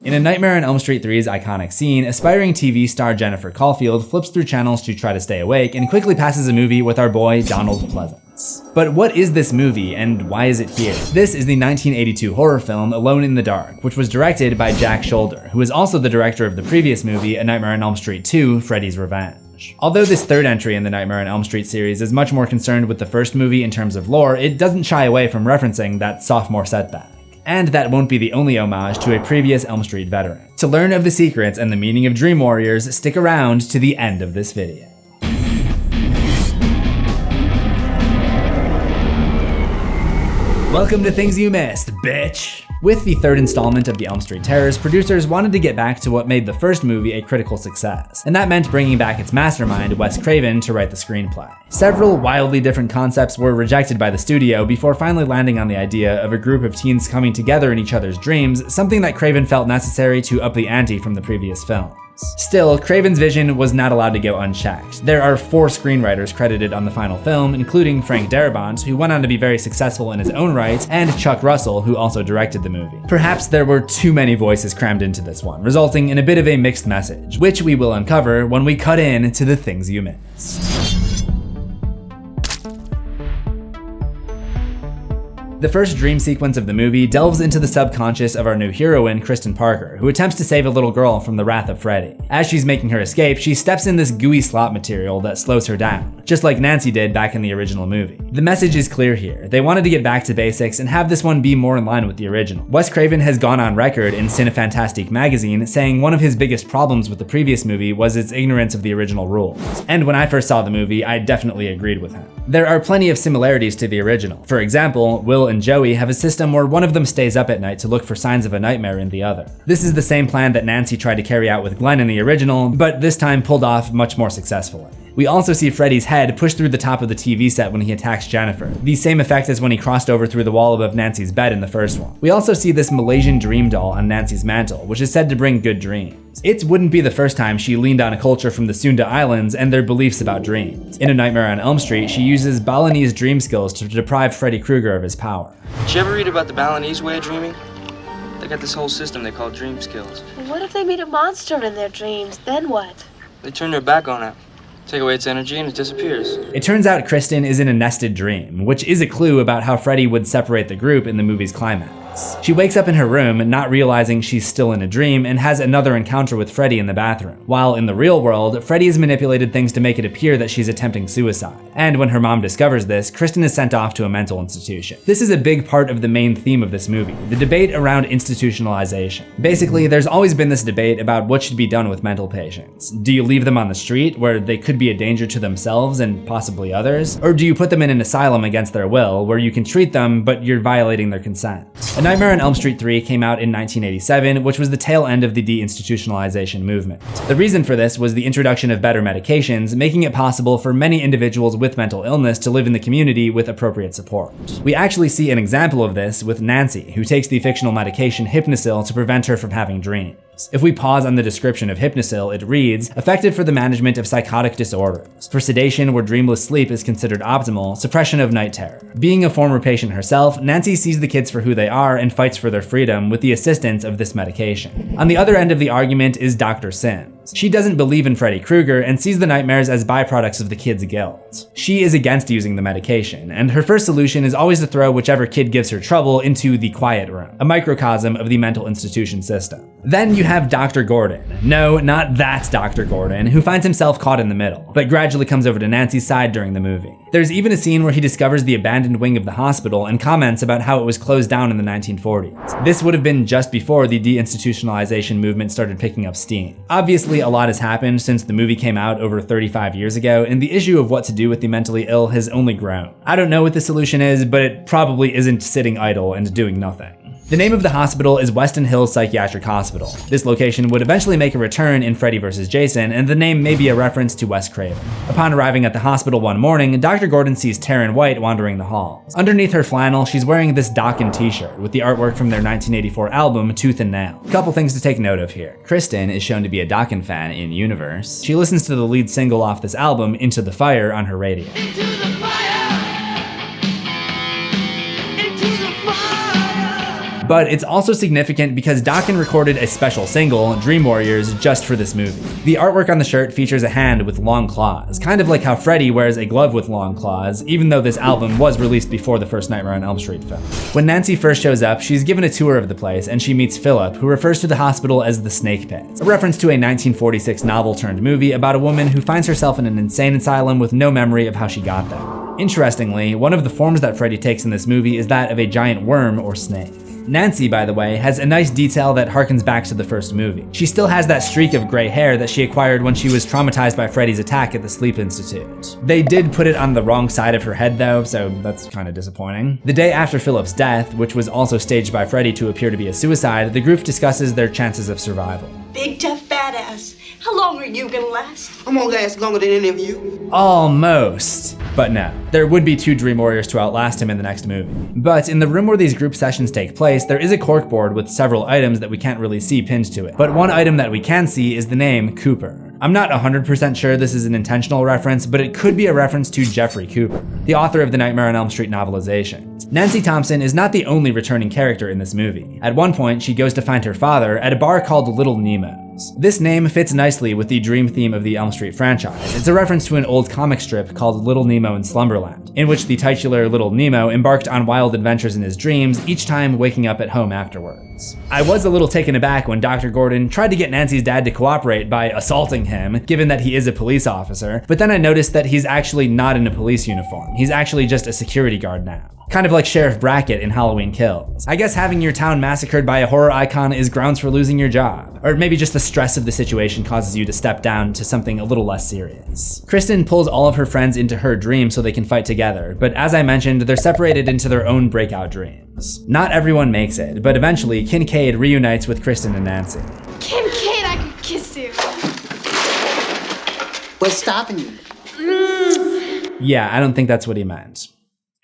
In A Nightmare on Elm Street 3's iconic scene, aspiring TV star Jennifer Caulfield flips through channels to try to stay awake and quickly passes a movie with our boy Donald Pleasance. But what is this movie and why is it here? This is the 1982 horror film Alone in the Dark, which was directed by Jack Shoulder, who is also the director of the previous movie A Nightmare on Elm Street 2: Freddy's Revenge. Although this third entry in the Nightmare on Elm Street series is much more concerned with the first movie in terms of lore, it doesn't shy away from referencing that sophomore setback. And that won't be the only homage to a previous Elm Street veteran. To learn of the secrets and the meaning of Dream Warriors, stick around to the end of this video. Welcome to Things You Missed, bitch! With the third installment of the Elm Street Terrors, producers wanted to get back to what made the first movie a critical success, and that meant bringing back its mastermind, Wes Craven, to write the screenplay. Several wildly different concepts were rejected by the studio before finally landing on the idea of a group of teens coming together in each other's dreams, something that Craven felt necessary to up the ante from the previous film. Still, Craven's vision was not allowed to go unchecked. There are 4 screenwriters credited on the final film, including Frank Darabont, who went on to be very successful in his own right, and Chuck Russell, who also directed the movie. Perhaps there were too many voices crammed into this one, resulting in a bit of a mixed message, which we will uncover when we cut in to the things you missed. The first dream sequence of the movie delves into the subconscious of our new heroine, Kristen Parker, who attempts to save a little girl from the wrath of Freddy. As she's making her escape, she steps in this gooey slop material that slows her down, just like Nancy did back in the original movie. The message is clear here. They wanted to get back to basics and have this one be more in line with the original. Wes Craven has gone on record in Cinefantastique magazine saying one of his biggest problems with the previous movie was its ignorance of the original rules. And when I first saw the movie, I definitely agreed with him. There are plenty of similarities to the original. For example, Will and Joey have a system where one of them stays up at night to look for signs of a nightmare in the other. This is the same plan that Nancy tried to carry out with Glenn in the original, but this time pulled off much more successfully. We also see Freddy's head push through the top of the TV set when he attacks Jennifer, the same effect as when he crossed over through the wall above Nancy's bed in the first one. We also see this Malaysian dream doll on Nancy's mantle, which is said to bring good dreams. It wouldn't be the first time she leaned on a culture from the Sunda Islands and their beliefs about dreams. In A Nightmare on Elm Street, she uses Balinese dream skills to deprive Freddy Krueger of his power. Did you ever read about the Balinese way of dreaming? They got this whole system they call dream skills. What if they meet a monster in their dreams? Then what? They turn their back on it. Take away its energy and it disappears. It turns out Kristen is in a nested dream, which is a clue about how Freddy would separate the group in the movie's climax. She wakes up in her room, not realizing she's still in a dream, and has another encounter with Freddy in the bathroom. While in the real world, Freddy has manipulated things to make it appear that she's attempting suicide. And when her mom discovers this, Kristen is sent off to a mental institution. This is a big part of the main theme of this movie, the debate around institutionalization. Basically, there's always been this debate about what should be done with mental patients. Do you leave them on the street, where they could be a danger to themselves and possibly others? Or do you put them in an asylum against their will, where you can treat them, but you're violating their consent? A Nightmare on Elm Street 3 came out in 1987, which was the tail end of the deinstitutionalization movement. The reason for this was the introduction of better medications, making it possible for many individuals with mental illness to live in the community with appropriate support. We actually see an example of this with Nancy, who takes the fictional medication Hypnosil to prevent her from having dreams. If we pause on the description of Hypnosil, it reads, effective for the management of psychotic disorders, for sedation where dreamless sleep is considered optimal, suppression of night terror. Being a former patient herself, Nancy sees the kids for who they are and fights for their freedom with the assistance of this medication. On the other end of the argument is Dr. Sims. She doesn't believe in Freddy Krueger and sees the nightmares as byproducts of the kids' guilt. She is against using the medication, and her first solution is always to throw whichever kid gives her trouble into the quiet room, a microcosm of the mental institution system. Then you have Dr. Gordon. No, not that Dr. Gordon, who finds himself caught in the middle, but gradually comes over to Nancy's side during the movie. There's even a scene where he discovers the abandoned wing of the hospital and comments about how it was closed down in the 1940s. This would have been just before the deinstitutionalization movement started picking up steam. Obviously, a lot has happened since the movie came out over 35 years ago, and the issue of what to do with the mentally ill has only grown. I don't know what the solution is, but it probably isn't sitting idle and doing nothing. The name of the hospital is Westin Hills Psychiatric Hospital. This location would eventually make a return in Freddy vs. Jason, and the name may be a reference to Wes Craven. Upon arriving at the hospital one morning, Dr. Gordon sees Taryn White wandering the halls. Underneath her flannel, she's wearing this Dokken t-shirt with the artwork from their 1984 album, Tooth and Nail. A couple things to take note of here. Kristen is shown to be a Dokken fan in universe. She listens to the lead single off this album, Into the Fire, on her radio. Into the fire! Into the fire! But it's also significant because Dokken recorded a special single, Dream Warriors, just for this movie. The artwork on the shirt features a hand with long claws, kind of like how Freddy wears a glove with long claws, even though this album was released before the first Nightmare on Elm Street film. When Nancy first shows up, she's given a tour of the place and she meets Philip, who refers to the hospital as the Snake Pit, a reference to a 1946 novel turned movie about a woman who finds herself in an insane asylum with no memory of how she got there. Interestingly, one of the forms that Freddy takes in this movie is that of a giant worm or snake. Nancy, by the way, has a nice detail that harkens back to the first movie. She still has that streak of gray hair that she acquired when she was traumatized by Freddy's attack at the Sleep Institute. They did put it on the wrong side of her head though, so that's kind of disappointing. The day after Philip's death, which was also staged by Freddy to appear to be a suicide, the group discusses their chances of survival. Big tough badass. How long are you gonna last? I'm gonna last longer than any of you. Almost. But no, there would be 2 Dream Warriors to outlast him in the next movie. But in the room where these group sessions take place, there is a corkboard with several items that we can't really see pinned to it. But one item that we can see is the name Cooper. I'm not 100% sure this is an intentional reference, but it could be a reference to Jeffrey Cooper, the author of the Nightmare on Elm Street novelizations. Nancy Thompson is not the only returning character in this movie. At one point, she goes to find her father at a bar called Little Nemo's. This name fits nicely with the dream theme of the Elm Street franchise. It's a reference to an old comic strip called Little Nemo in Slumberland, in which the titular Little Nemo embarked on wild adventures in his dreams, each time waking up at home afterwards. I was a little taken aback when Dr. Gordon tried to get Nancy's dad to cooperate by assaulting him, given that he is a police officer, but then I noticed that he's actually not in a police uniform. He's actually just a security guard now. Kind of like Sheriff Brackett in Halloween Kills. I guess having your town massacred by a horror icon is grounds for losing your job. Or maybe just the stress of the situation causes you to step down to something a little less serious. Kristen pulls all of her friends into her dream so they can fight together, but as I mentioned, they're separated into their own breakout dreams. Not everyone makes it, but eventually Kincaid reunites with Kristen and Nancy. Kincaid, I could kiss you. What's stopping you? Yeah, I don't think that's what he meant.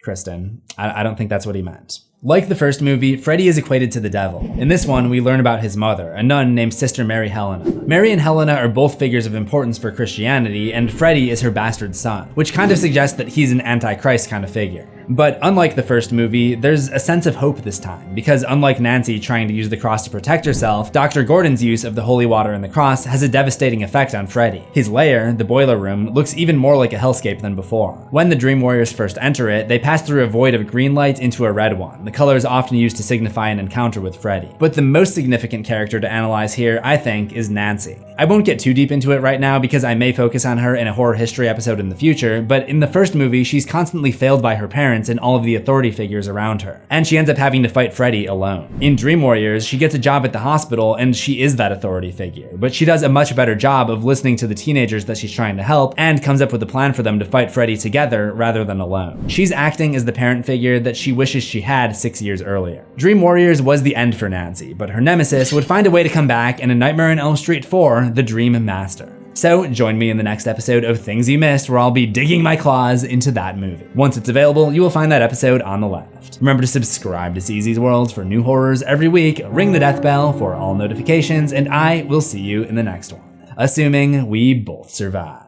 Kristen, I don't think that's what he meant. Like the first movie, Freddy is equated to the devil. In this one, we learn about his mother, a nun named Sister Mary Helena. Mary and Helena are both figures of importance for Christianity, and Freddy is her bastard son, which kind of suggests that he's an anti-Christ kind of figure. But unlike the first movie, there's a sense of hope this time, because unlike Nancy trying to use the cross to protect herself, Dr. Gordon's use of the holy water and the cross has a devastating effect on Freddy. His lair, the boiler room, looks even more like a hellscape than before. When the Dream Warriors first enter it, they pass through a void of green light into a red one, the color is often used to signify an encounter with Freddy. But the most significant character to analyze here, I think, is Nancy. I won't get too deep into it right now because I may focus on her in a horror history episode in the future, but in the first movie, she's constantly failed by her parents and all of the authority figures around her, and she ends up having to fight Freddy alone. In Dream Warriors, she gets a job at the hospital and she is that authority figure, but she does a much better job of listening to the teenagers that she's trying to help and comes up with a plan for them to fight Freddy together rather than alone. She's acting as the parent figure that she wishes she had 6 years earlier. Dream Warriors was the end for Nancy, but her nemesis would find a way to come back in A Nightmare on Elm Street 4, The Dream Master. So join me in the next episode of Things You Missed, where I'll be digging my claws into that movie. Once it's available, you will find that episode on the left. Remember to subscribe to CZsWorld for new horrors every week, ring the death bell for all notifications, and I will see you in the next one. Assuming we both survive.